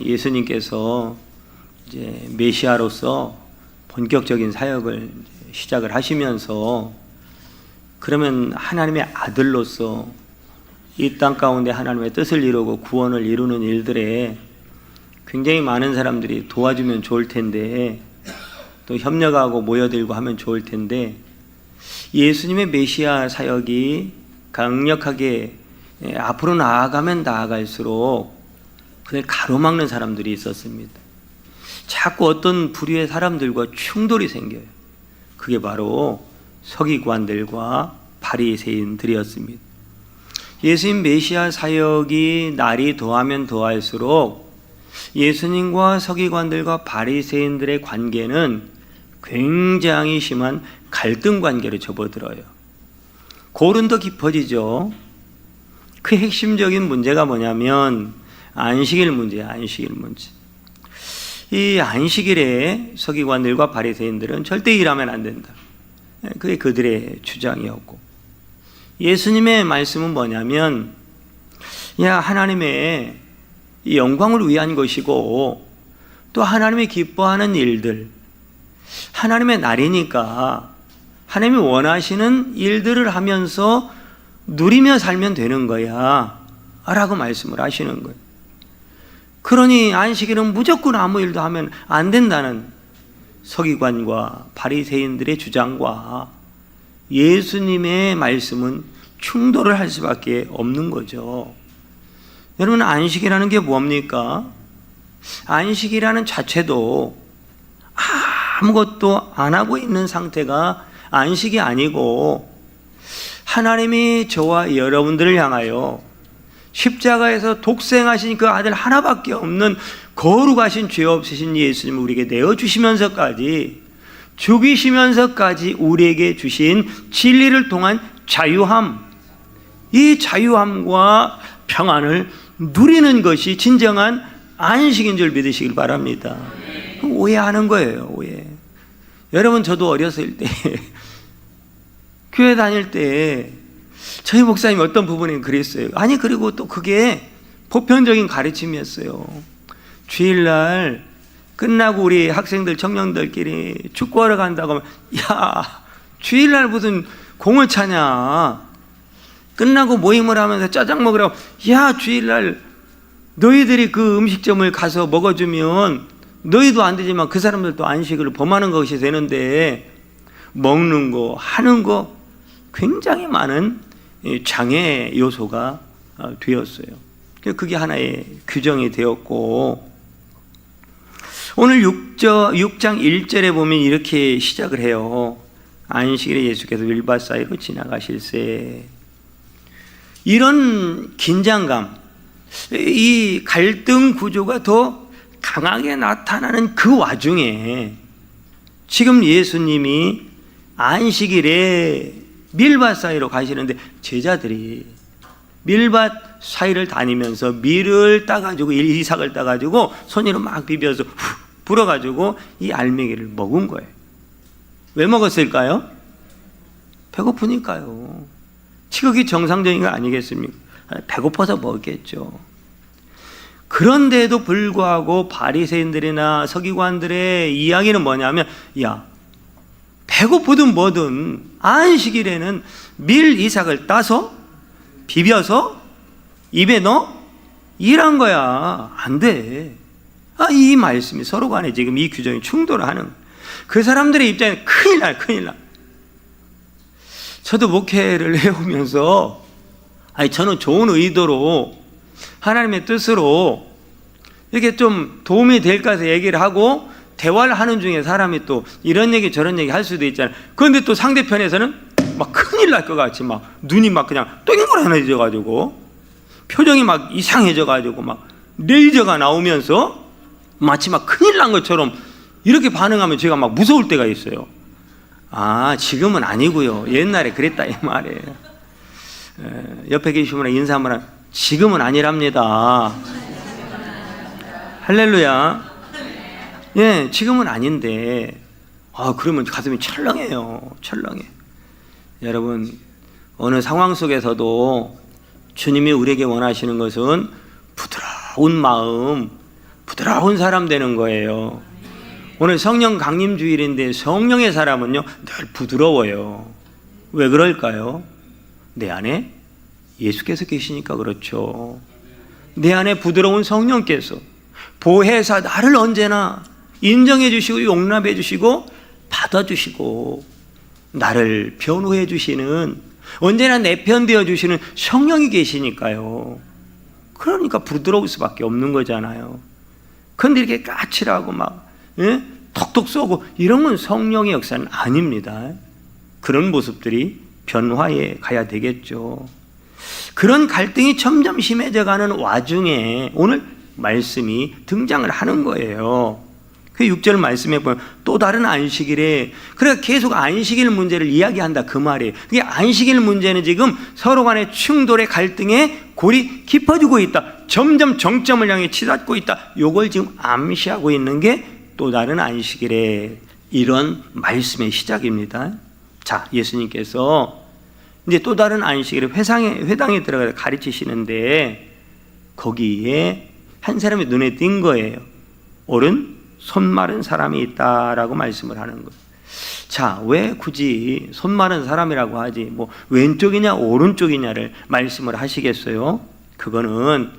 예수님께서 이제 메시아로서 본격적인 사역을 시작을 하시면서 그러면 하나님의 아들로서 이 땅 가운데 하나님의 뜻을 이루고 구원을 이루는 일들에 굉장히 많은 사람들이 도와주면 좋을 텐데 또 협력하고 모여들고 하면 좋을 텐데 예수님의 메시아 사역이 강력하게 앞으로 나아가면 나아갈수록 그걸 가로막는 사람들이 있었습니다. 자꾸 어떤 부류의 사람들과 충돌이 생겨요. 그게 바로 서기관들과 바리새인들이었습니다. 예수님 메시아 사역이 날이 더하면 더할수록 예수님과 서기관들과 바리새인들의 관계는 굉장히 심한 갈등 관계로 접어들어요. 골은 더 깊어지죠. 그 핵심적인 문제가 뭐냐면 안식일 문제예요. 안식일 문제. 이 안식일에 서기관들과 바리새인들은 절대 일하면 안 된다. 그게 그들의 주장이었고, 예수님의 말씀은 뭐냐면 하나님의 이 영광을 위한 것이고 또 하나님이 기뻐하는 일들, 하나님의 날이니까 하나님이 원하시는 일들을 하면서 누리며 살면 되는 거야 라고 말씀을 하시는 거예요. 그러니 안식일은 무조건 아무 일도 하면 안 된다는 서기관과 바리새인들의 주장과 예수님의 말씀은 충돌을 할 수밖에 없는 거죠. 여러분, 안식이라는 게 뭡니까? 안식이라는 자체도 아무것도 안 하고 있는 상태가 안식이 아니고 하나님이 저와 여러분들을 향하여 십자가에서 독생하신 그 아들 하나밖에 없는 거룩하신 죄 없으신 예수님을 우리에게 내어주시면서까지 죽이시면서까지 우리에게 주신 진리를 통한 자유함, 이 자유함과 평안을 누리는 것이 진정한 안식인 줄 믿으시길 바랍니다. 오해하는 거예요. 오해. 여러분, 저도 어렸을 때 교회 다닐 때 저희 목사님이 어떤 부분에 그랬어요. 아니, 그리고 또 그게 보편적인 가르침이었어요. 주일날 끝나고 우리 학생들, 청년들끼리 축구하러 간다고 하면, 주일날 무슨 공을 차냐. 끝나고 모임을 하면서 짜장 먹으라고, 주일날 너희들이 그 음식점을 가서 먹어주면 너희도 안 되지만 그 사람들도 안식을 범하는 것이 되는데, 먹는 거, 하는 거 굉장히 많은 장애 요소가 되었어요. 그게 하나의 규정이 되었고, 오늘 6장 1절에 보면 이렇게 시작을 해요. 안식일에 예수께서 밀밭 사이로 지나가실세. 이런 긴장감, 이 갈등 구조가 더 강하게 나타나는 그 와중에 지금 예수님이 안식일에 밀밭 사이로 가시는데 제자들이 밀밭 사이를 다니면서 밀을 따가지고, 이삭을 따가지고 손으로 막 비벼서 불어가지고 이 알맹이를 먹은 거예요. 왜 먹었을까요? 배고프니까요. 식욕이 정상적인 거 아니겠습니까? 배고파서 먹겠죠. 그런데도 불구하고 바리새인들이나 서기관들의 이야기는 뭐냐면, 배고프든 뭐든 안식일에는 밀 이삭을 따서 비벼서 입에 넣어 일한 거야. 안 돼. 이 말씀이 서로 간에 지금 이 규정이 충돌하는, 그 사람들의 입장에 큰일 나. 저도 목회를 해오면서 저는 좋은 의도로 하나님의 뜻으로 이렇게 좀 도움이 될까 해서 얘기를 하고 대화를 하는 중에 사람이 또 이런 얘기 저런 얘기 할 수도 있잖아요. 그런데 또 상대편에서는 막 큰일 날 것 같이 막 눈이 막 그냥 똥그라져가지고 가지고 표정이 막 이상해져가지고 막 레이저가 나오면서 마치 막 큰일 난 것처럼 이렇게 반응하면 제가 막 무서울 때가 있어요. 지금은 아니고요. 옛날에 그랬다 이 말이에요. 옆에 계신 분에 인사 한번 하면, 지금은 아니랍니다. 할렐루야. 지금은 아닌데, 그러면 가슴이 철렁해요. 철렁해. 여러분, 어느 상황 속에서도 주님이 우리에게 원하시는 것은 부드러운 마음, 부드러운 사람 되는 거예요. 오늘 성령 강림 주일인데 성령의 사람은요 늘 부드러워요. 왜 그럴까요? 내 안에 예수께서 계시니까 그렇죠. 내 안에 부드러운 성령께서 보혜사 나를 언제나 인정해 주시고 용납해 주시고 받아주시고 나를 변호해 주시는, 언제나 내 편 되어 주시는 성령이 계시니까요. 그러니까 부드러울 수밖에 없는 거잖아요. 그런데 이렇게 까칠하고 막 톡톡 쏘고 이런 건 성령의 역사는 아닙니다. 그런 모습들이 변화해 가야 되겠죠. 그런 갈등이 점점 심해져가는 와중에 오늘 말씀이 등장을 하는 거예요. 그 6절 말씀에 보면 또 다른 안식일에, 그러니까 계속 안식일 문제를 이야기한다 그 말이에요. 그게 안식일 문제는 지금 서로 간의 충돌의 갈등에 골이 깊어지고 있다. 점점 정점을 향해 치닫고 있다. 요걸 지금 암시하고 있는 게 또 다른 안식일에 이런 말씀의 시작입니다. 자, 예수님께서 이제 또 다른 안식일에 회당에 들어가서 가르치시는데 거기에 한 사람이 눈에 띈 거예요. 오른 손 마른 사람이 있다라고 말씀을 하는 거예요. 자, 왜 굳이 손 마른 사람이라고 하지 뭐 왼쪽이냐 오른쪽이냐를 말씀을 하시겠어요? 그거는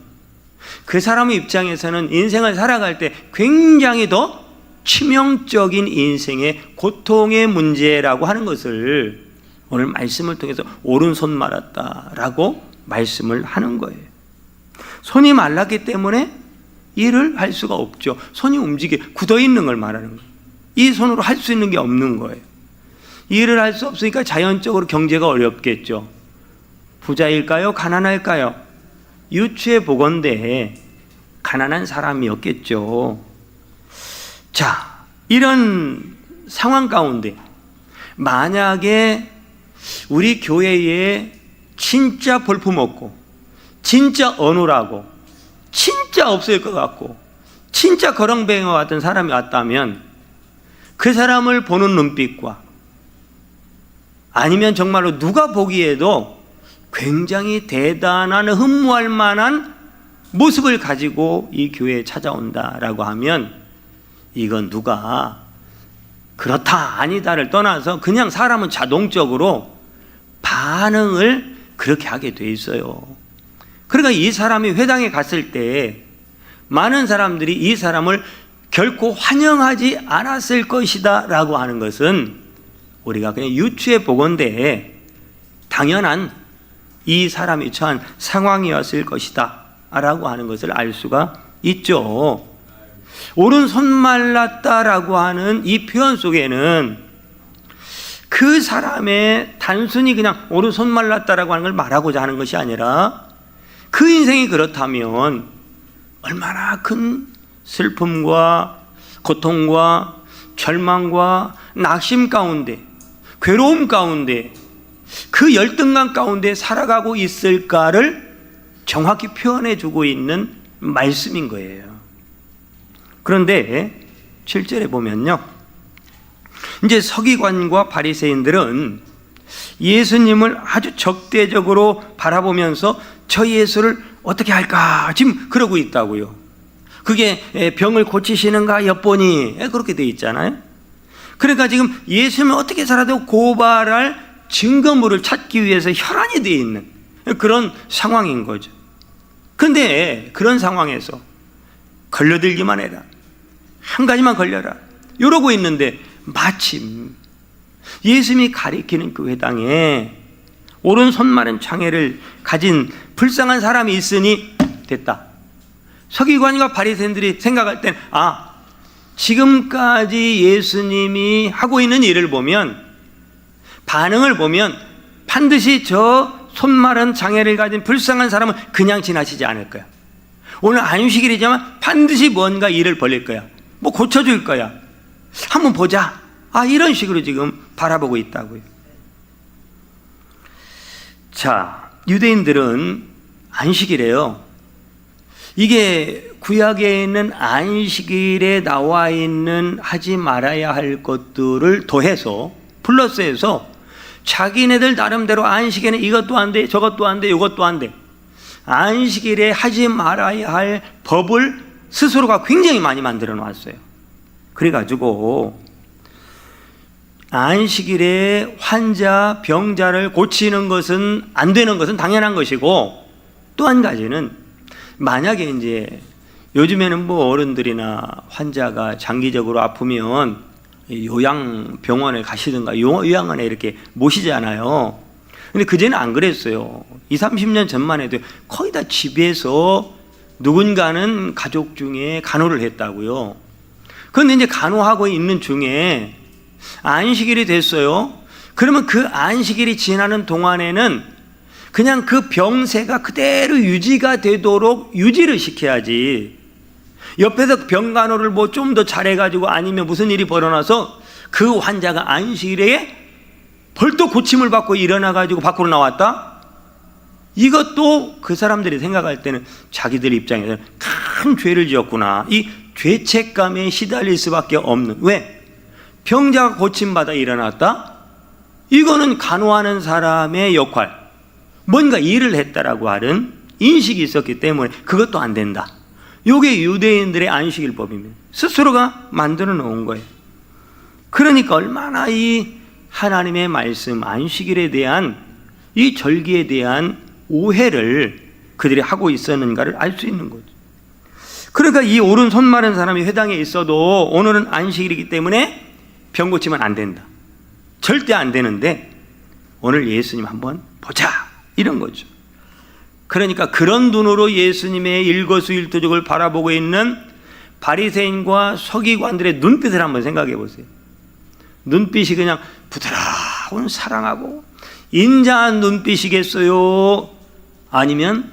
그 사람의 입장에서는 인생을 살아갈 때 굉장히 더 치명적인 인생의 고통의 문제라고 하는 것을 오늘 말씀을 통해서 오른손 말았다라고 말씀을 하는 거예요. 손이 말랐기 때문에 일을 할 수가 없죠. 손이 굳어 있는 걸 말하는 거예요. 이 손으로 할 수 있는 게 없는 거예요. 일을 할 수 없으니까 자연적으로 경제가 어렵겠죠. 부자일까요? 가난할까요? 유추해 보건대 가난한 사람이었겠죠. 자, 이런 상황 가운데 만약에 우리 교회에 진짜 볼품없고 진짜 어눌하고 진짜 없을 것 같고 진짜 거렁뱅이와 같은 사람이 왔다면 그 사람을 보는 눈빛과 아니면 정말로 누가 보기에도 굉장히 대단한 흠모할 만한 모습을 가지고 이 교회에 찾아온다라고 하면 이건 누가 그렇다 아니다를 떠나서 그냥 사람은 자동적으로 반응을 그렇게 하게 돼 있어요. 그러니까 이 사람이 회당에 갔을 때 많은 사람들이 이 사람을 결코 환영하지 않았을 것이다 라고 하는 것은 우리가 그냥 유추해 보건대 당연한 이 사람이 처한 상황이었을 것이다 라고 하는 것을 알 수가 있죠. 오른손 말랐다라고 하는 이 표현 속에는 그 사람의 단순히 그냥 오른손 말랐다라고 하는 걸 말하고자 하는 것이 아니라 그 인생이 그렇다면 얼마나 큰 슬픔과 고통과 절망과 낙심 가운데, 괴로움 가운데, 그 열등감 가운데 살아가고 있을까를 정확히 표현해 주고 있는 말씀인 거예요. 그런데 7절에 보면요, 이제 서기관과 바리새인들은 예수님을 아주 적대적으로 바라보면서 저 예수를 어떻게 할까 지금 그러고 있다고요. 그게 병을 고치시는가 엿보니 그렇게 돼 있잖아요. 그러니까 지금 예수님을 어떻게 살아도 고발할 증거물을 찾기 위해서 혈안이 되어 있는 그런 상황인 거죠. 그런데 그런 상황에서 걸려들기만 해라, 한 가지만 걸려라 이러고 있는데 마침 예수님이 가리키는 그 회당에 오른손 마른 장애를 가진 불쌍한 사람이 있으니 됐다. 서기관과 바리새인들이 생각할 땐 지금까지 예수님이 하고 있는 일을 보면, 반응을 보면 반드시 저 손 마른 장애를 가진 불쌍한 사람은 그냥 지나치지 않을 거야. 오늘 안식일이지만 반드시 뭔가 일을 벌릴 거야. 뭐 고쳐줄 거야. 한번 보자. 이런 식으로 지금 바라보고 있다고요. 자, 유대인들은 안식일에요, 이게 구약에 있는 안식일에 나와 있는 하지 말아야 할 것들을 더해서 플러스해서 자기네들 나름대로 안식일에는 이것도 안 돼, 저것도 안 돼, 이것도 안 돼, 안식일에 하지 말아야 할 법을 스스로가 굉장히 많이 만들어 놨어요. 그래가지고 안식일에 환자, 병자를 고치는 것은 안 되는 것은 당연한 것이고, 또 한 가지는 만약에 이제 요즘에는 뭐 어른들이나 환자가 장기적으로 아프면 요양병원에 가시든가 요양원에 이렇게 모시잖아요. 근데 그전에는 안 그랬어요. 20, 30년 전만 해도 거의 다 집에서 누군가는 가족 중에 간호를 했다고요. 그런데 이제 간호하고 있는 중에 안식일이 됐어요. 그러면 그 안식일이 지나는 동안에는 그냥 그 병세가 그대로 유지가 되도록 유지를 시켜야지, 옆에서 병간호를 뭐 좀 더 잘해가지고 아니면 무슨 일이 벌어나서 그 환자가 안식일에 벌떡 고침을 받고 일어나가지고 밖으로 나왔다? 이것도 그 사람들이 생각할 때는 자기들 입장에서는 큰 죄를 지었구나, 이 죄책감에 시달릴 수밖에 없는. 왜? 병자가 고침받아 일어났다? 이거는 간호하는 사람의 역할, 뭔가 일을 했다라고 하는 인식이 있었기 때문에 그것도 안 된다. 이게 유대인들의 안식일법입니다. 스스로가 만들어 놓은 거예요. 그러니까 얼마나 이 하나님의 말씀, 안식일에 대한 이 절기에 대한 오해를 그들이 하고 있었는가를 알 수 있는 거죠. 그러니까 이 오른손 마른 사람이 회당에 있어도 오늘은 안식일이기 때문에 병 고치면 안 된다, 절대 안 되는데 오늘 예수님 한번 보자, 이런 거죠. 그러니까 그런 눈으로 예수님의 일거수일투족을 바라보고 있는 바리새인과 서기관들의 눈빛을 한번 생각해 보세요. 눈빛이 그냥 부드러운 사랑하고 인자한 눈빛이겠어요? 아니면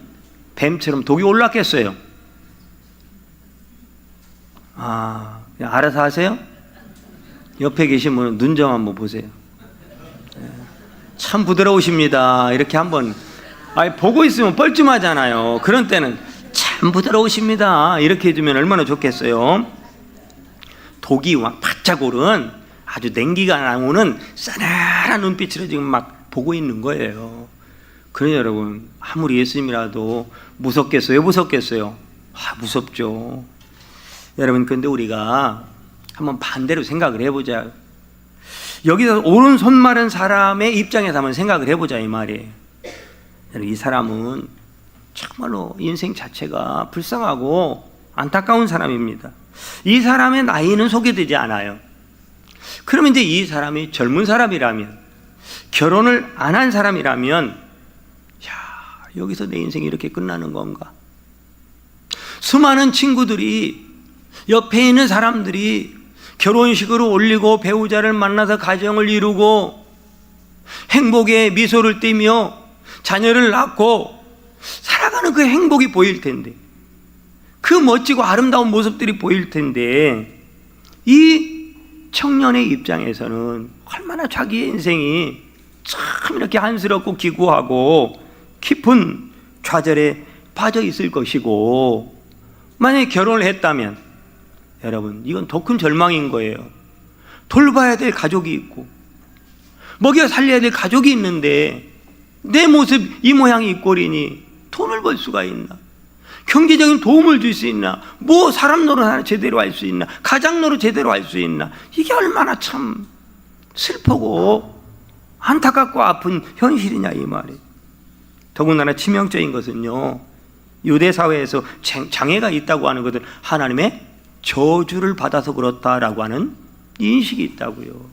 뱀처럼 독이 올랐겠어요? 그냥 알아서 하세요. 옆에 계신 분은 눈 좀 한번 보세요. 참 부드러우십니다. 이렇게 한번, 보고 있으면 뻘쭘하잖아요. 그런 때는 참 부드러우십니다, 이렇게 해주면 얼마나 좋겠어요. 독이 막 바짝 오른 아주 냉기가 나오는 싸늘한 눈빛으로 지금 막 보고 있는 거예요. 그러니 여러분, 아무리 예수님이라도 무섭겠어요? 무섭겠어요? 무섭죠. 여러분, 근데 우리가 한번 반대로 생각을 해보자. 여기서 오른손 마른 사람의 입장에서 한번 생각을 해보자, 이 말이에요. 이 사람은 정말로 인생 자체가 불쌍하고 안타까운 사람입니다. 이 사람의 나이는 소개되지 않아요. 그러면 이제 이 사람이 젊은 사람이라면, 결혼을 안 한 사람이라면, 여기서 내 인생이 이렇게 끝나는 건가? 수많은 친구들이, 옆에 있는 사람들이 결혼식으로 올리고 배우자를 만나서 가정을 이루고 행복의 미소를 띠며 자녀를 낳고 살아가는 그 행복이 보일 텐데, 그 멋지고 아름다운 모습들이 보일 텐데, 이 청년의 입장에서는 얼마나 자기의 인생이 참 이렇게 안쓰럽고 기구하고 깊은 좌절에 빠져 있을 것이고, 만약에 결혼을 했다면 여러분, 이건 더 큰 절망인 거예요. 돌봐야 될 가족이 있고 먹여 살려야 될 가족이 있는데 내 모습 이 모양이 이 꼴이니 돈을 벌 수가 있나? 경제적인 도움을 줄 수 있나? 뭐 사람 노릇 하나 제대로 할 수 있나? 가장 노릇 제대로 할 수 있나? 이게 얼마나 참 슬프고 안타깝고 아픈 현실이냐, 이 말이에요. 더군다나 치명적인 것은요, 유대 사회에서 장애가 있다고 하는 것은 하나님의 저주를 받아서 그렇다라고 하는 인식이 있다고요.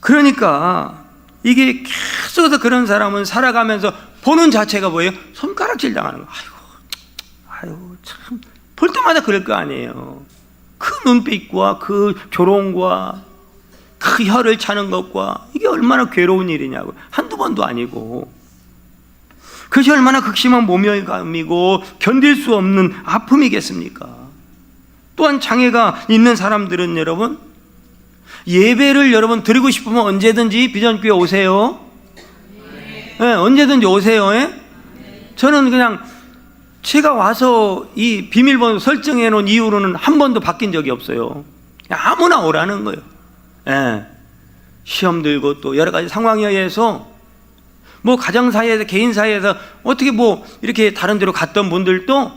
그러니까 이게 계속해서 그런 사람은 살아가면서 보는 자체가 뭐예요? 손가락질 당하는 거. 아이고 참, 볼 때마다 그럴 거 아니에요. 그 눈빛과 그 조롱과 그 혀를 차는 것과 이게 얼마나 괴로운 일이냐고. 한두 번도 아니고. 그것이 얼마나 극심한 모멸감이고 견딜 수 없는 아픔이겠습니까? 또한 장애가 있는 사람들은 여러분, 예배를 여러분 드리고 싶으면 언제든지 비전교회 오세요. 네, 언제든지 오세요. 저는 그냥 제가 와서 이 비밀번호 설정해 놓은 이후로는 한 번도 바뀐 적이 없어요. 아무나 오라는 거예요. 시험 들고 또 여러 가지 상황에 의해서 뭐 가정 사이에서 개인 사이에서 어떻게 뭐 이렇게 다른 데로 갔던 분들도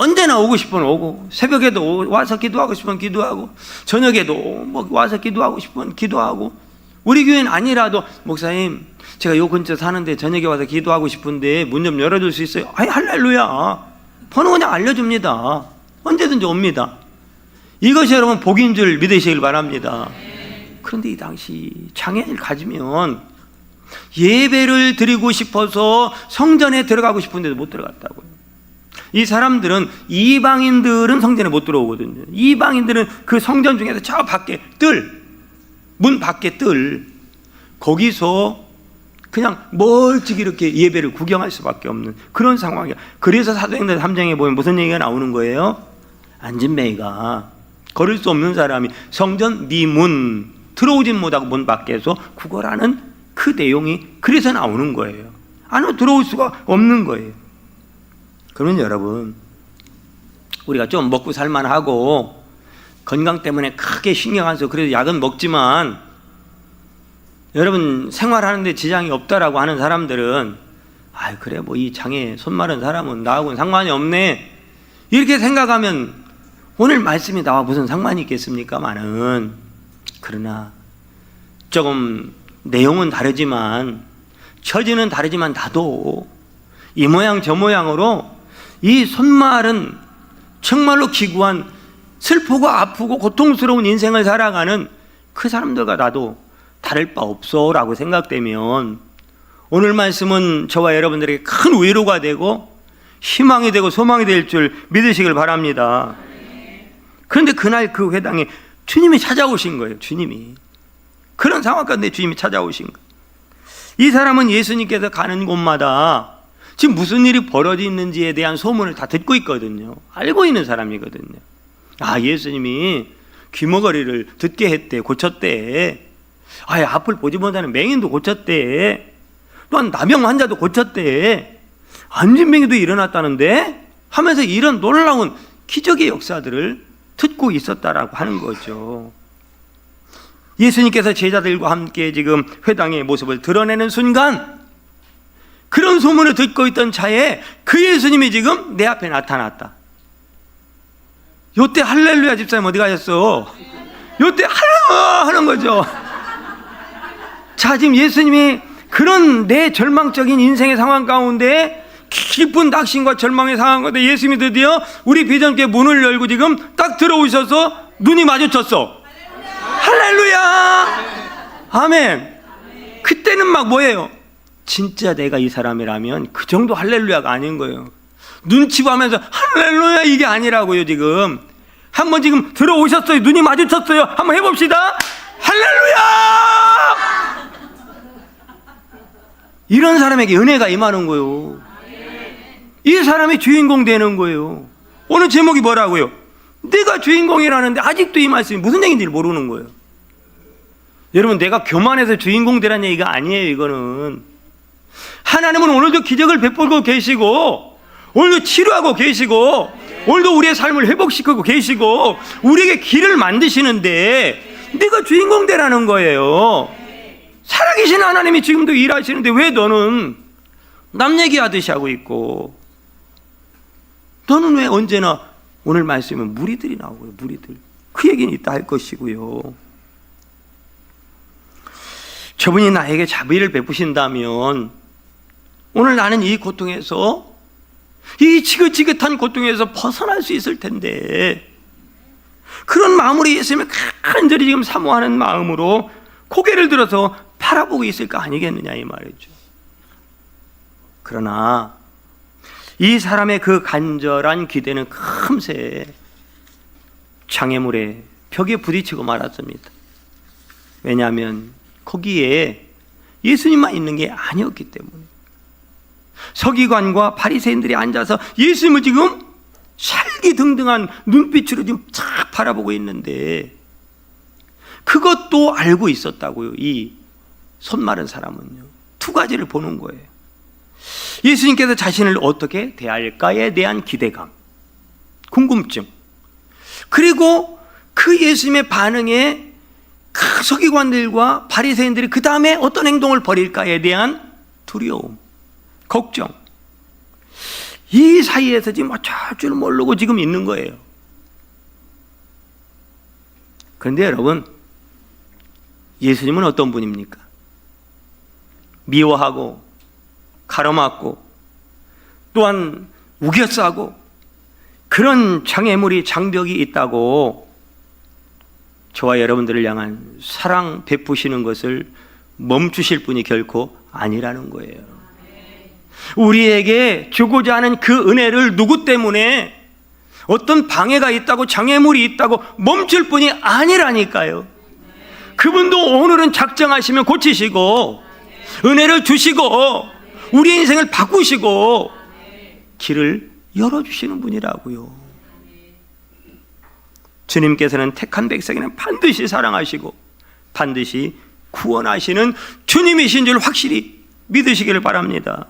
언제나 오고 싶으면 오고, 새벽에도 와서 기도하고 싶으면 기도하고, 저녁에도 뭐 와서 기도하고 싶으면 기도하고. 우리 교회는 아니라도 목사님 제가 요 근처 사는데 저녁에 와서 기도하고 싶은데 문 좀 열어줄 수 있어요? 아이, 할렐루야. 번호 그냥 알려줍니다. 언제든지 옵니다. 이것이 여러분 복인 줄 믿으시길 바랍니다. 그런데 이 당시 장애를 가지면 예배를 드리고 싶어서 성전에 들어가고 싶은데도 못 들어갔다고요. 이 사람들은, 이방인들은 성전에 못 들어오거든요. 이방인들은 그 성전 중에서 저 밖에 문 밖에 거기서 그냥 멀찍이 이렇게 예배를 구경할 수밖에 없는 그런 상황이야. 그래서 사도행전 3장에 보면 무슨 얘기가 나오는 거예요? 안진뱅이가, 걸을 수 없는 사람이 성전 네 문 들어오진 못하고 문 밖에서 구걸하는 그 내용이 그래서 나오는 거예요. 안으로 들어올 수가 없는 거예요. 그러면 여러분, 우리가 좀 먹고 살만하고 건강 때문에 크게 신경 안 써서 그래도 약은 먹지만, 여러분 생활하는데 지장이 없다라고 하는 사람들은 아, 그래 뭐 이 장애 손 마른 사람은 나하고는 상관이 없네, 이렇게 생각하면 오늘 말씀이 나와 무슨 상관이 있겠습니까마는. 그러나 조금 내용은 다르지만, 처지는 다르지만, 나도 이 모양 저 모양으로 이 손말은 정말로 기구한, 슬프고 아프고 고통스러운 인생을 살아가는 그 사람들과 나도 다를 바 없어 라고 생각되면, 오늘 말씀은 저와 여러분들에게 큰 위로가 되고 희망이 되고 소망이 될 줄 믿으시길 바랍니다. 그런데 그날 그 회당에 주님이 찾아오신 거예요. 주님이, 그런 상황 가운데 주님이 찾아오신 거예요. 이 사람은 예수님께서 가는 곳마다 지금 무슨 일이 벌어지는지에 대한 소문을 다 듣고 있거든요. 알고 있는 사람이거든요. 아, 예수님이 귀머거리를 듣게 했대, 고쳤대. 아예 앞을 보지 못하는 맹인도 고쳤대. 또한 나병 환자도 고쳤대. 안진뱅이도 일어났다는데 하면서 이런 놀라운 기적의 역사들을 듣고 있었다라고 하는 거죠. 예수님께서 제자들과 함께 지금 회당의 모습을 드러내는 순간, 그런 소문을 듣고 있던 차에 그 예수님이 지금 내 앞에 나타났다. 요때 할렐루야 집사님 어디 가셨어? 요때 할렐루야 하는 거죠. 자, 지금 예수님이 그런 내 절망적인 인생의 상황 가운데 깊은 낙심과 절망의 상황 가운데 예수님이 드디어 우리 비전교회 문을 열고 지금 딱 들어오셔서 눈이 마주쳤어. 할렐루야, 아멘. 그때는 막 뭐예요? 진짜 내가 이 사람이라면 그 정도 할렐루야가 아닌 거예요. 눈치 보면서 할렐루야 이게 아니라고요. 지금 한번 지금 들어오셨어요. 눈이 마주쳤어요. 한번 해봅시다. 할렐루야. 이런 사람에게 은혜가 임하는 거예요. 이 사람이 주인공 되는 거예요. 오늘 제목이 뭐라고요? 내가 주인공이라는데 아직도 이 말씀이 무슨 얘기인지 모르는 거예요. 여러분, 내가 교만해서 주인공 되라는 얘기가 아니에요. 이거는 하나님은 오늘도 기적을 베풀고 계시고, 오늘도 치료하고 계시고, 오늘도 우리의 삶을 회복시키고 계시고, 우리에게 길을 만드시는데 네가 주인공 되라는 거예요. 살아계신 하나님이 지금도 일하시는데 왜 너는 남 얘기하듯이 하고 있고, 너는 왜 언제나 오늘 말씀은 무리들이 나오고요. 무리들. 그 얘기는 이따 할 것이고요. 저분이 나에게 자비를 베푸신다면 오늘 나는 이 고통에서, 이 지긋지긋한 고통에서 벗어날 수 있을 텐데, 그런 마음으로 예수님을 간절히 지금 사모하는 마음으로 고개를 들어서 바라보고 있을 거 아니겠느냐 이 말이죠. 그러나 이 사람의 그 간절한 기대는 금세 장애물의 벽에 부딪히고 말았습니다. 왜냐하면 거기에 예수님만 있는 게 아니었기 때문에. 서기관과 바리새인들이 앉아서 예수님을 지금 살기등등한 눈빛으로 지금 쫙 바라보고 있는데, 그것도 알고 있었다고요. 이 손 마른 사람은요. 두 가지를 보는 거예요. 예수님께서 자신을 어떻게 대할까에 대한 기대감, 궁금증, 그리고 그 예수님의 반응에 그 서기관들과 바리새인들이 그 다음에 어떤 행동을 벌일까에 대한 두려움, 걱정. 이 사이에서 지금 어쩔 줄 모르고 지금 있는 거예요. 그런데 여러분, 예수님은 어떤 분입니까? 미워하고 가로막고 또한 우겨싸고 그런 장애물이 장벽이 있다고 저와 여러분들을 향한 사랑 베푸시는 것을 멈추실 분이 결코 아니라는 거예요. 우리에게 주고자 하는 그 은혜를 누구 때문에 어떤 방해가 있다고 장애물이 있다고 멈출 분이 아니라니까요. 그분도 오늘은 작정하시면 고치시고 은혜를 주시고 우리 인생을 바꾸시고 길을 열어주시는 분이라고요. 주님께서는 택한 백성에는 반드시 사랑하시고 반드시 구원하시는 주님이신 줄 확실히 믿으시기를 바랍니다.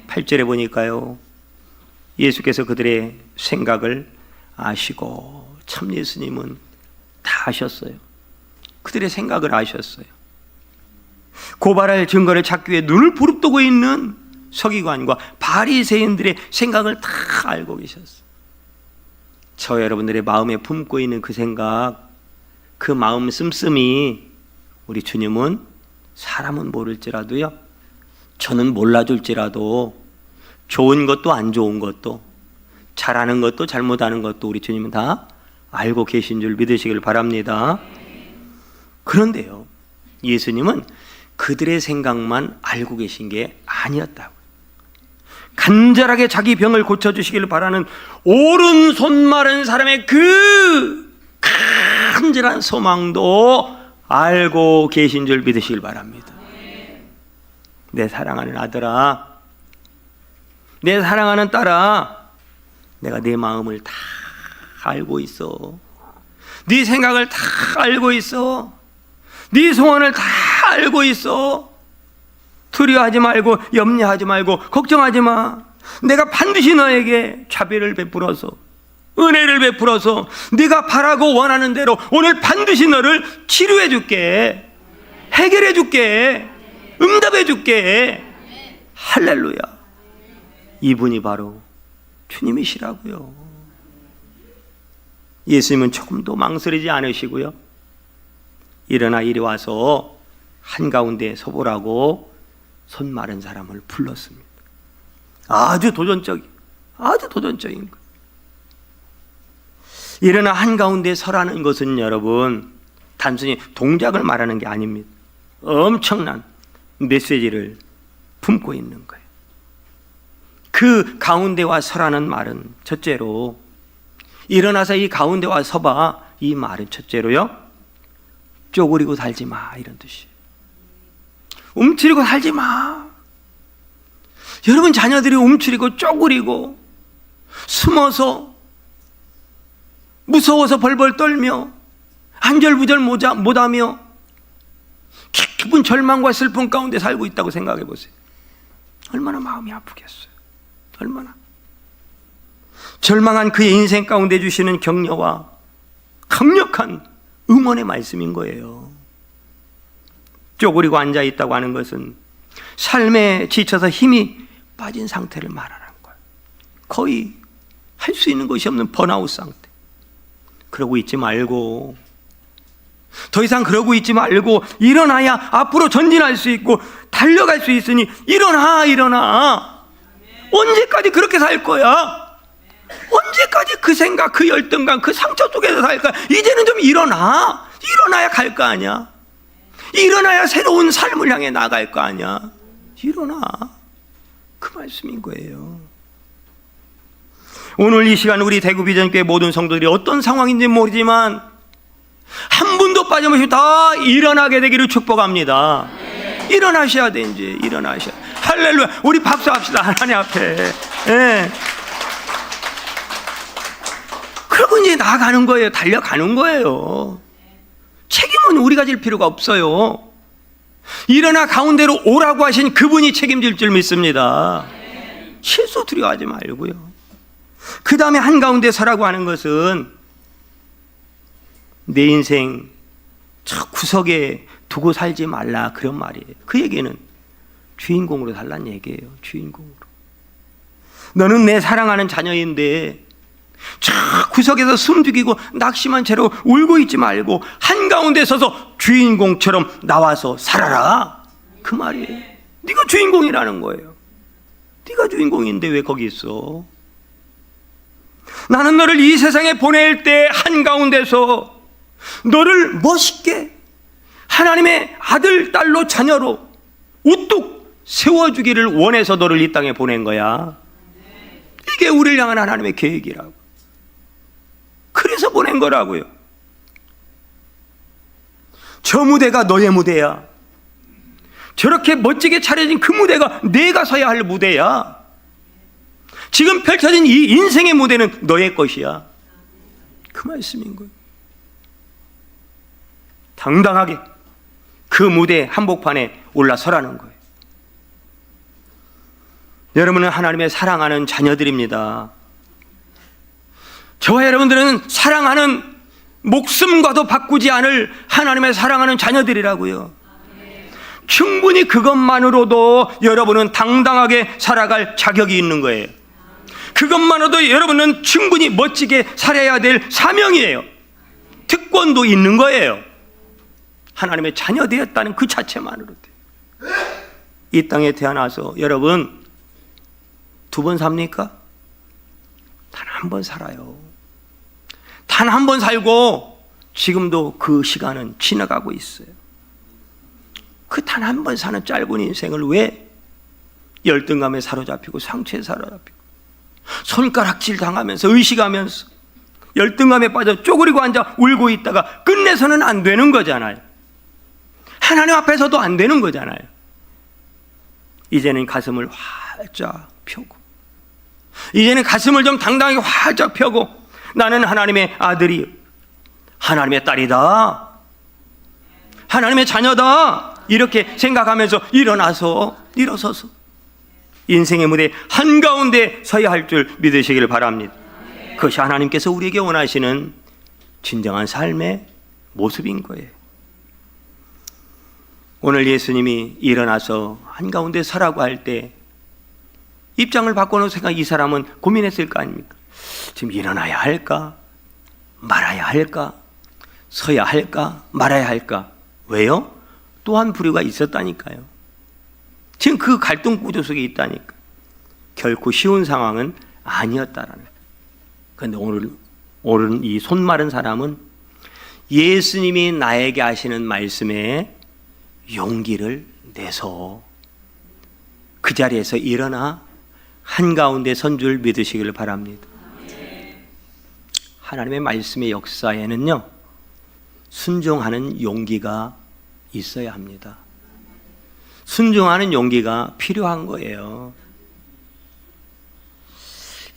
8절에 보니까요, 예수께서 그들의 생각을 아시고, 참 예수님은 다 아셨어요. 그들의 생각을 아셨어요. 고발할 증거를 찾기 위해 눈을 부릅뜨고 있는 서기관과 바리새인들의 생각을 다 알고 계셨어요. 저 여러분들의 마음에 품고 있는 그 생각, 그 마음 씀씀이 우리 주님은 사람은 모를지라도요, 저는 몰라줄지라도 좋은 것도 안 좋은 것도 잘하는 것도 잘못하는 것도 우리 주님은 다 알고 계신 줄 믿으시길 바랍니다. 그런데요, 예수님은 그들의 생각만 알고 계신 게 아니었다고. 간절하게 자기 병을 고쳐주시기를 바라는 오른손 마른 사람의 그 간절한 소망도 알고 계신 줄 믿으시길 바랍니다. 내 사랑하는 아들아, 내 사랑하는 딸아, 내가 네 마음을 다 알고 있어. 네 생각을 다 알고 있어. 네 소원을 다 알고 있어. 두려워하지 말고 염려하지 말고 걱정하지 마. 내가 반드시 너에게 자비를 베풀어서 은혜를 베풀어서 네가 바라고 원하는 대로 오늘 반드시 너를 치료해 줄게, 해결해 줄게, 응답해 줄게. 할렐루야. 이분이 바로 주님이시라고요. 예수님은 조금도 망설이지 않으시고요, 일어나 이리 와서 한가운데 서보라고 손 마른 사람을 불렀습니다. 아주 도전적인 거예요. 일어나 한가운데 서라는 것은 여러분 단순히 동작을 말하는 게 아닙니다. 엄청난 메시지를 품고 있는 거예요. 그 가운데와 서라는 말은 첫째로, 일어나서 이 가운데와 서봐, 이 말은 첫째로요, 쪼그리고 살지 마, 이런 뜻이에요. 움츠리고 살지 마. 여러분 자녀들이 움츠리고 쪼그리고 숨어서 무서워서 벌벌 떨며 안절부절 못하며 깊은 절망과 슬픔 가운데 살고 있다고 생각해 보세요. 얼마나 마음이 아프겠어요. 얼마나. 절망한 그의 인생 가운데 주시는 격려와 강력한 응원의 말씀인 거예요. 쪼그리고 앉아있다고 하는 것은 삶에 지쳐서 힘이 빠진 상태를 말하는 거예요. 거의 할 수 있는 것이 없는 번아웃 상태. 그러고 있지 말고, 더 이상 그러고 있지 말고 일어나야 앞으로 전진할 수 있고 달려갈 수 있으니 일어나. 언제까지 그렇게 살 거야? 언제까지 그 생각, 그 열등감, 그 상처 속에서 살 거야? 이제는 좀 일어나야 갈 거 아니야? 일어나야 새로운 삶을 향해 나갈 거 아니야? 일어나. 그 말씀인 거예요. 오늘 이 시간 우리 대구비전교회 모든 성도들이 어떤 상황인지 모르지만 한 분도 빠짐없이 다 일어나게 되기를 축복합니다. 일어나셔야 돼. 이제 일어나셔야. 할렐루야. 우리 박수합시다. 하나님 앞에. 예. 그러고 이제 나아가는 거예요. 달려가는 거예요. 책임은 우리가 질 필요가 없어요. 일어나 가운데로 오라고 하신 그분이 책임질 줄 믿습니다. 실수 두려워하지 말고요. 그 다음에 한가운데 서라고 하는 것은 내 인생 저 구석에 두고 살지 말라, 그런 말이에요. 그 얘기는 주인공으로 달라는 얘기예요. 주인공으로. 너는 내 사랑하는 자녀인데 저 구석에서 숨죽이고 낙심한 채로 울고 있지 말고 한가운데 서서 주인공처럼 나와서 살아라, 그 말이에요. 네가 주인공이라는 거예요. 네가 주인공인데 왜 거기 있어? 나는 너를 이 세상에 보낼 때 한가운데서 너를 멋있게 하나님의 아들, 딸로, 자녀로 우뚝 세워주기를 원해서 너를 이 땅에 보낸 거야. 이게 우리를 향한 하나님의 계획이라고. 그래서 보낸 거라고요. 저 무대가 너의 무대야. 저렇게 멋지게 차려진 그 무대가 내가 서야 할 무대야. 지금 펼쳐진 이 인생의 무대는 너의 것이야. 그 말씀인 거예요. 당당하게 그 무대 한복판에 올라서라는 거예요. 여러분은 하나님의 사랑하는 자녀들입니다. 저와 여러분들은 사랑하는 목숨과도 바꾸지 않을 하나님의 사랑하는 자녀들이라고요. 충분히 그것만으로도 여러분은 당당하게 살아갈 자격이 있는 거예요. 그것만으로도 여러분은 충분히 멋지게 살아야 될 사명이에요. 특권도 있는 거예요. 하나님의 자녀 되었다는 그 자체만으로도. 이 땅에 태어나서 여러분 2번 삽니까? 단 한 번 살아요. 단 한 번 살고 지금도 그 시간은 지나가고 있어요. 그 단 한 번 사는 짧은 인생을 왜 열등감에 사로잡히고 상처에 사로잡히고 손가락질 당하면서 의식하면서 열등감에 빠져 쪼그리고 앉아 울고 있다가 끝내서는 안 되는 거잖아요. 하나님 앞에서도 안 되는 거잖아요. 이제는 가슴을 활짝 펴고, 이제는 가슴을 좀 당당하게 활짝 펴고, 나는 하나님의 아들이, 하나님의 딸이다, 하나님의 자녀다, 이렇게 생각하면서 일어서서 인생의 무대 한가운데 서야 할 줄 믿으시기를 바랍니다. 그것이 하나님께서 우리에게 원하시는 진정한 삶의 모습인 거예요. 오늘 예수님이 일어나서 한가운데 서라고 할 때 입장을 바꿔놓은 생각, 이 사람은 고민했을 거 아닙니까? 지금 일어나야 할까? 말아야 할까? 서야 할까? 말아야 할까? 왜요? 또 한 부류가 있었다니까요. 지금 그 갈등 구조 속에 있다니까. 결코 쉬운 상황은 아니었다라는 거예요. 그런데 오늘 이 손 마른 사람은 예수님이 나에게 하시는 말씀에 용기를 내서 그 자리에서 일어나 한가운데 선 줄 믿으시기를 바랍니다. 하나님의 말씀의 역사에는요, 순종하는 용기가 있어야 합니다. 순종하는 용기가 필요한 거예요.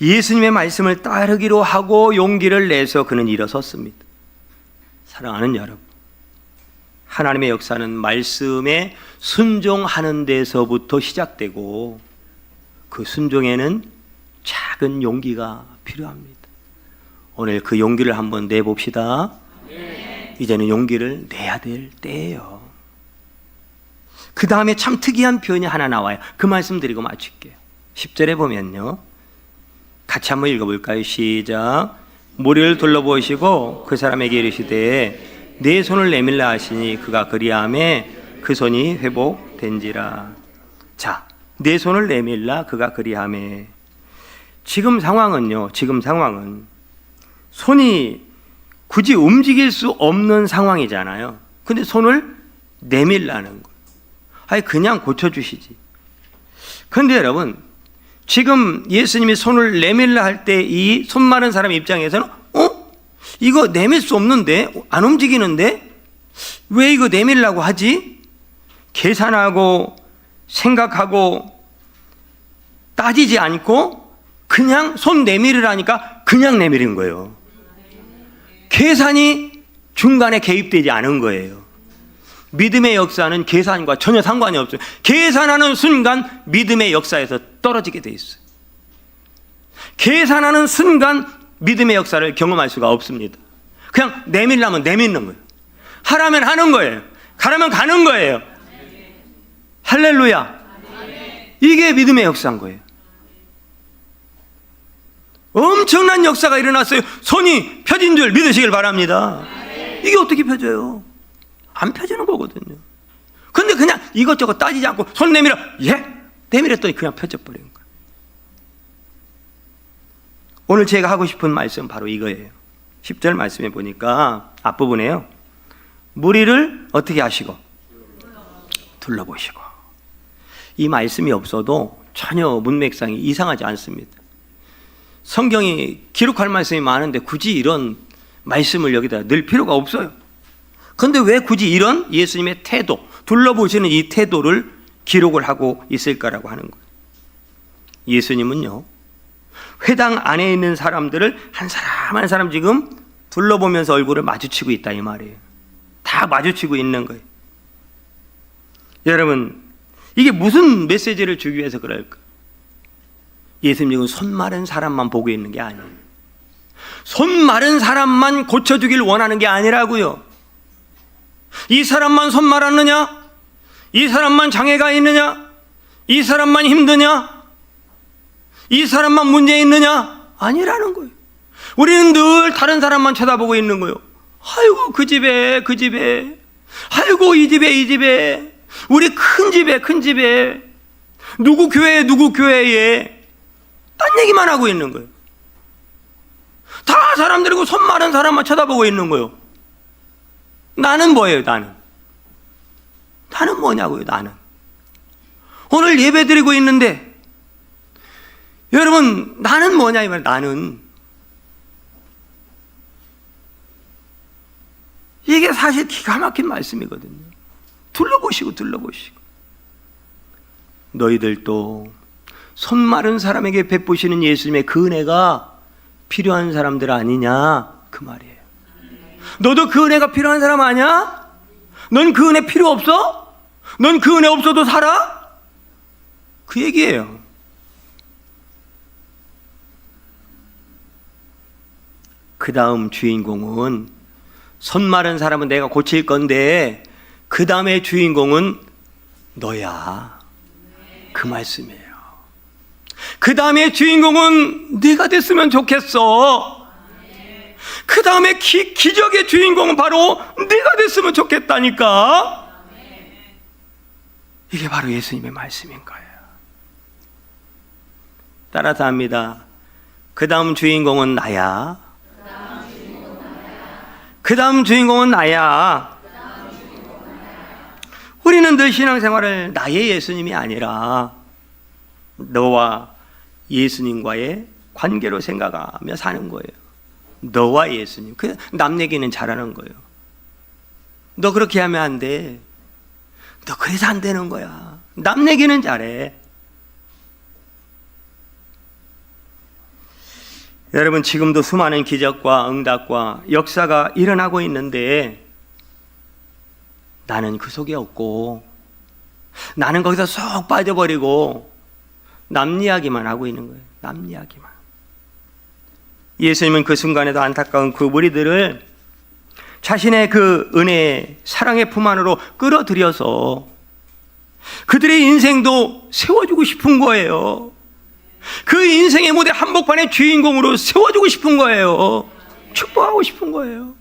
예수님의 말씀을 따르기로 하고 용기를 내서 그는 일어섰습니다. 사랑하는 여러분, 하나님의 역사는 말씀에 순종하는 데서부터 시작되고 그 순종에는 작은 용기가 필요합니다. 오늘 그 용기를 한번 내봅시다. 이제는 용기를 내야 될 때예요. 그 다음에 참 특이한 표현이 하나 나와요. 그 말씀 드리고 마칠게요. 10절에 보면요, 같이 한번 읽어볼까요? 시작. 모리를 둘러보시고 그 사람에게 이르시되 내 손을 내밀라 하시니 그가 그리하매 그 손이 회복된지라. 자, 내 손을 내밀라 그가 그리하매. 지금 상황은 손이 굳이 움직일 수 없는 상황이잖아요. 근데 손을 내밀라는 거예요. 아니, 그냥 고쳐주시지. 그런데 여러분, 지금 예수님이 손을 내밀라 할 때 이 손 마른 사람 입장에서는 이거 내밀 수 없는데, 안 움직이는데 왜 이거 내밀라고 하지? 계산하고 생각하고 따지지 않고 그냥 손 내밀으라니까 그냥 내밀은 거예요. 계산이 중간에 개입되지 않은 거예요. 믿음의 역사는 계산과 전혀 상관이 없어요. 계산하는 순간 믿음의 역사에서 떨어지게 돼 있어요. 계산하는 순간 믿음의 역사를 경험할 수가 없습니다. 그냥 내밀라면 내밀는 거예요. 하라면 하는 거예요. 가라면 가는 거예요. 할렐루야. 이게 믿음의 역사인 거예요. 엄청난 역사가 일어났어요. 손이 펴진 줄 믿으시길 바랍니다. 이게 어떻게 펴져요? 안 펴지는 거거든요. 근데 그냥 이것저것 따지지 않고 손 내밀어, 예? 내밀었더니 그냥 펴져버린 거예요. 오늘 제가 하고 싶은 말씀 바로 이거예요. 10절 말씀에 보니까 앞부분에요, 무리를 어떻게 하시고 둘러보시고. 이 말씀이 없어도 전혀 문맥상이 이상하지 않습니다. 성경이 기록할 말씀이 많은데 굳이 이런 말씀을 여기다 넣을 필요가 없어요. 그런데 왜 굳이 이런 예수님의 태도, 둘러보시는 이 태도를 기록을 하고 있을까라고 하는 거예요. 예수님은요, 회당 안에 있는 사람들을 한 사람 한 사람 지금 둘러보면서 얼굴을 마주치고 있다 이 말이에요. 다 마주치고 있는 거예요. 여러분, 이게 무슨 메시지를 주기 위해서 그럴까? 예수님은 손 마른 사람만 보고 있는 게 아니에요. 손 마른 사람만 고쳐주길 원하는 게 아니라고요. 이 사람만 손 말았느냐? 이 사람만 장애가 있느냐? 이 사람만 힘드냐? 이 사람만 문제 있느냐? 아니라는 거예요. 우리는 늘 다른 사람만 쳐다보고 있는 거예요. 아이고 그 집에 그 집에, 아이고 이 집에 이 집에, 우리 큰 집에 큰 집에, 누구 교회에 누구 교회에, 딴 얘기만 하고 있는 거예요. 다 사람들이고 손 마른 사람만 쳐다보고 있는 거예요. 나는 뭐예요? 나는 뭐냐고요? 나는 오늘 예배 드리고 있는데 여러분, 나는 뭐냐 이 말이에요. 나는 이게 사실 기가 막힌 말씀이거든요. 둘러보시고 너희들도 손 마른 사람에게 베푸시는 예수님의 그 은혜가 필요한 사람들 아니냐 그 말이에요. 너도 그 은혜가 필요한 사람 아니야? 넌 그 은혜 필요 없어? 넌 그 은혜 없어도 살아? 그 얘기예요. 그 다음 주인공은, 손 마른 사람은 내가 고칠 건데 그 다음에 주인공은 너야, 그 말씀이에요. 그 다음에 주인공은 네가 됐으면 좋겠어. 그 다음에 기적의 주인공은 바로 네가 됐으면 좋겠다니까. 이게 바로 예수님의 말씀인 거예요. 따라서 합니다. 그 다음 주인공은 나야. 그 다음 주인공은 나야. 우리는 늘 신앙생활을 나의 예수님이 아니라 너와 예수님과의 관계로 생각하며 사는 거예요. 너와 예수님. 남 얘기는 잘하는 거예요. 너 그렇게 하면 안 돼. 너 그래서 안 되는 거야. 남 얘기는 잘해. 여러분, 지금도 수많은 기적과 응답과 역사가 일어나고 있는데 나는 그 속에 없고, 나는 거기서 쏙 빠져버리고 남 이야기만 하고 있는 거예요. 남 이야기만. 예수님은 그 순간에도 안타까운 그 무리들을 자신의 그 은혜, 사랑의 품 안으로 끌어들여서 그들의 인생도 세워주고 싶은 거예요. 그 인생의 무대 한복판의 주인공으로 세워주고 싶은 거예요. 축복하고 싶은 거예요.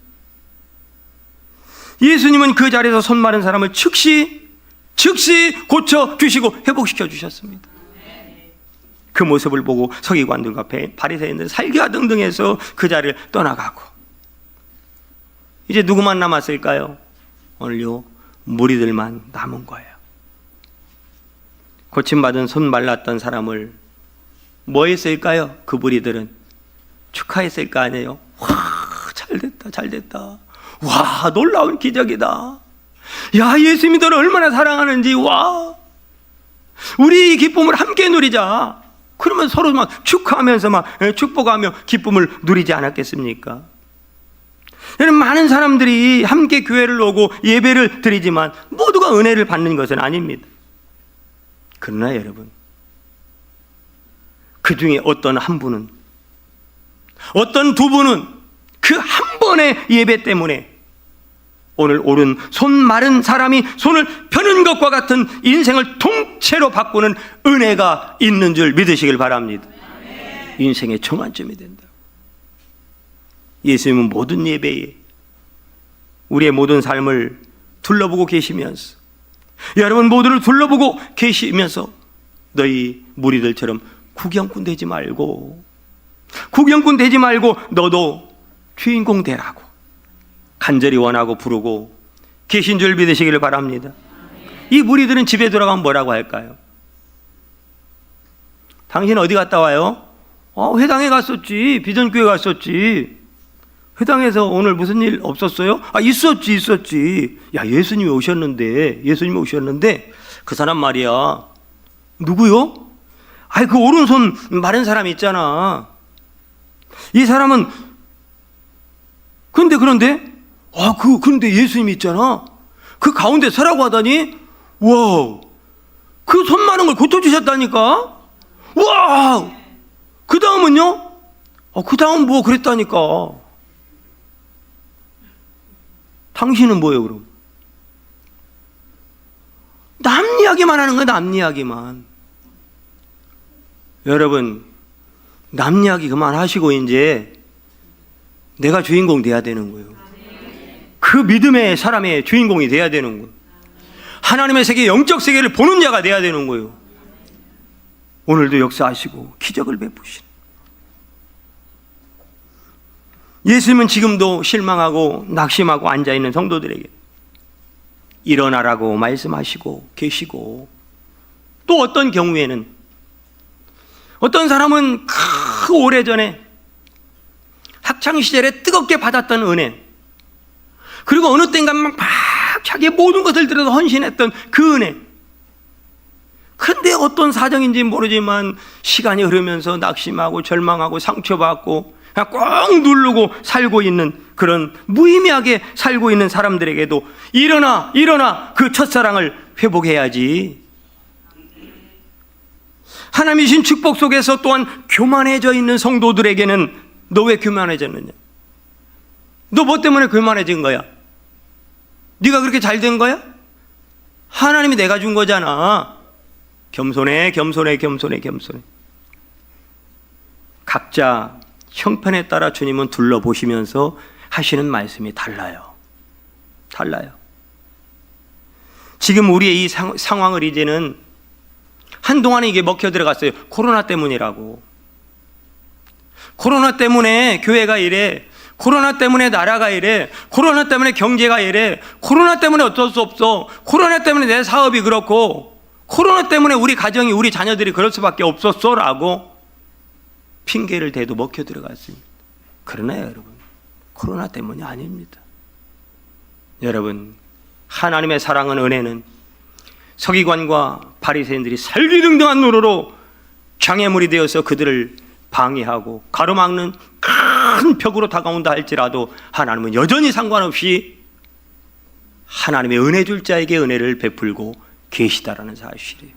예수님은 그 자리에서 손 마른 사람을 즉시 고쳐주시고 회복시켜 주셨습니다. 그 모습을 보고 서기관들과 바리새인들 살기와 등등해서 그 자리를 떠나가고, 이제 누구만 남았을까요? 오늘요, 무리들만 남은 거예요. 고침받은 손 말랐던 사람을 뭐 했을까요? 그 무리들은 축하했을 거 아니에요? 와, 잘됐다. 와, 놀라운 기적이다. 야, 예수님이 너를 얼마나 사랑하는지. 와, 우리 이 기쁨을 함께 누리자. 그러면 서로 막 축하하면서 막 축복하며 기쁨을 누리지 않았겠습니까? 여러분, 많은 사람들이 함께 교회를 오고 예배를 드리지만 모두가 은혜를 받는 것은 아닙니다. 그러나 여러분, 그 중에 어떤 한 분은, 어떤 두 분은 그 한 번의 예배 때문에 오늘 오른 손 마른 사람이 손을 펴는 것과 같은 인생을 통째로 바꾸는 은혜가 있는 줄 믿으시길 바랍니다. 인생의 전환점이 된다. 예수님은 모든 예배에 우리의 모든 삶을 둘러보고 계시면서, 여러분 모두를 둘러보고 계시면서 너희 무리들처럼 구경꾼 되지 말고 너도 주인공 되라고 간절히 원하고 부르고 계신 줄 믿으시기를 바랍니다. 이 무리들은 집에 돌아가면 뭐라고 할까요? 당신 어디 갔다 와요? 회당에 갔었지. 비전교회 갔었지. 회당에서 오늘 무슨 일 없었어요? 있었지. 야, 예수님이 오셨는데 그 사람 말이야. 누구요? 그 오른손 마른 사람 있잖아. 이 사람은 그런데 예수님이 있잖아. 그 가운데 서라고 하다니, 와, 그 손 마른 걸 고쳐주셨다니까. 와, 그 다음은요? 그 다음 뭐 그랬다니까. 당신은 뭐예요, 그럼? 남 이야기만 하는 거야, 남 이야기만. 여러분, 남 이야기 그만하시고 이제 내가 주인공 돼야 되는 거예요. 그 믿음의 사람의 주인공이 돼야 되는 거예요. 하나님의 세계, 영적 세계를 보는 자가 돼야 되는 거예요. 오늘도 역사하시고 기적을 베푸신 예수님은 지금도 실망하고 낙심하고 앉아있는 성도들에게 일어나라고 말씀하시고 계시고, 또 어떤 경우에는 어떤 사람은 그 오래전에 학창시절에 뜨겁게 받았던 은혜, 그리고 어느 땐가 막 자기의 모든 것을 들여서 헌신했던 그 은혜, 근데 어떤 사정인지 모르지만 시간이 흐르면서 낙심하고 절망하고 상처받고 그냥 꽉 누르고 살고 있는, 그런 무의미하게 살고 있는 사람들에게도 일어나 그 첫사랑을 회복해야지. 하나님이 주신 축복 속에서 또한 교만해져 있는 성도들에게는 너 왜 교만해졌느냐? 너 뭐 때문에 교만해진 거야? 네가 그렇게 잘 된 거야? 하나님이 내가 준 거잖아. 겸손해. 각자 형편에 따라 주님은 둘러보시면서 하시는 말씀이 달라요. 지금 우리의 이 상황을 이제는 한동안은 이게 먹혀 들어갔어요. 코로나 때문이라고. 코로나 때문에 교회가 이래, 코로나 때문에 나라가 이래, 코로나 때문에 경제가 이래, 코로나 때문에 어쩔 수 없어, 코로나 때문에 내 사업이 그렇고, 코로나 때문에 우리 가정이, 우리 자녀들이 그럴 수밖에 없었어 라고 핑계를 대도 먹혀 들어갔습니다. 그러나요, 여러분, 코로나 때문이 아닙니다. 여러분, 하나님의 사랑은, 은혜는 서기관과 바리새인들이 설기등등한 노로로 장애물이 되어서 그들을 방해하고 가로막는 큰 벽으로 다가온다 할지라도 하나님은 여전히 상관없이 하나님의 은혜 줄 자에게 은혜를 베풀고 계시다라는 사실이에요.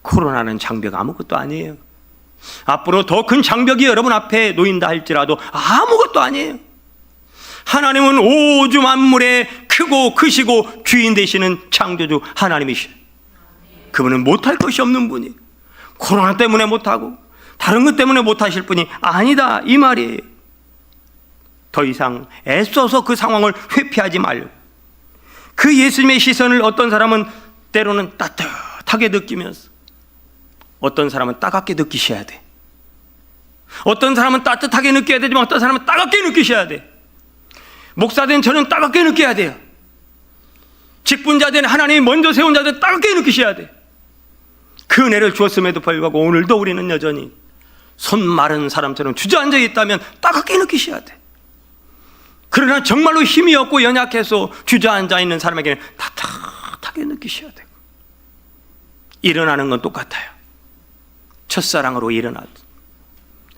코로나는 장벽 아무것도 아니에요. 앞으로 더 큰 장벽이 여러분 앞에 놓인다 할지라도 아무것도 아니에요. 하나님은 오주 만물의 크고 크시고 주인 되시는 창조주 하나님이시에요. 그분은 못할 것이 없는 분이에요. 코로나 때문에 못하고 다른 것 때문에 못하실 분이 아니다, 이 말이에요. 더 이상 애써서 그 상황을 회피하지 말고, 그 예수님의 시선을 어떤 사람은 때로는 따뜻하게 느끼면서 어떤 사람은 따갑게 느끼셔야 돼. 어떤 사람은 따뜻하게 느껴야 되지만 어떤 사람은 따갑게 느끼셔야 돼. 목사된 저는 따갑게 느껴야 돼요. 직분자된 하나님이 먼저 세운 자들은 따갑게 느끼셔야 돼. 그 은혜를 주었음에도 불구하고 오늘도 우리는 여전히 손 마른 사람처럼 주저앉아 있다면 따갑게 느끼셔야 돼. 그러나 정말로 힘이 없고 연약해서 주저앉아 있는 사람에게는 따뜻하게 느끼셔야 되고, 일어나는 건 똑같아요. 첫사랑으로 일어나듯,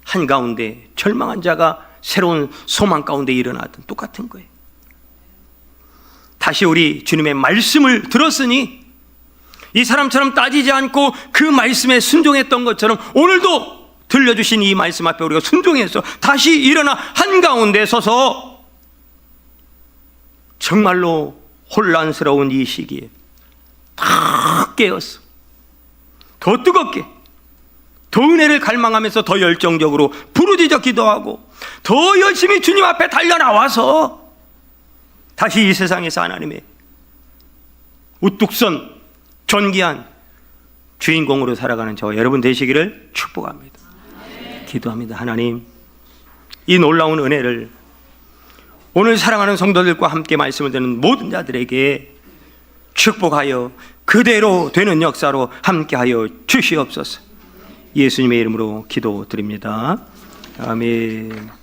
한가운데 절망한 자가 새로운 소망 가운데 일어나듯 똑같은 거예요. 다시 우리 주님의 말씀을 들었으니 이 사람처럼 따지지 않고 그 말씀에 순종했던 것처럼 오늘도 들려주신 이 말씀 앞에 우리가 순종해서 다시 일어나 한가운데 서서 정말로 혼란스러운 이 시기에 다 깨어서 더 뜨겁게 더 은혜를 갈망하면서 더 열정적으로 부르짖어 기도하고 더 열심히 주님 앞에 달려나와서 다시 이 세상에서 하나님의 우뚝 선 존귀한 주인공으로 살아가는 저 여러분 되시기를 축복합니다. 기도합니다. 하나님, 이 놀라운 은혜를 오늘 사랑하는 성도들과 함께 말씀을 듣는 모든 자들에게 축복하여 그대로 되는 역사로 함께하여 주시옵소서. 예수님의 이름으로 기도드립니다. 아멘.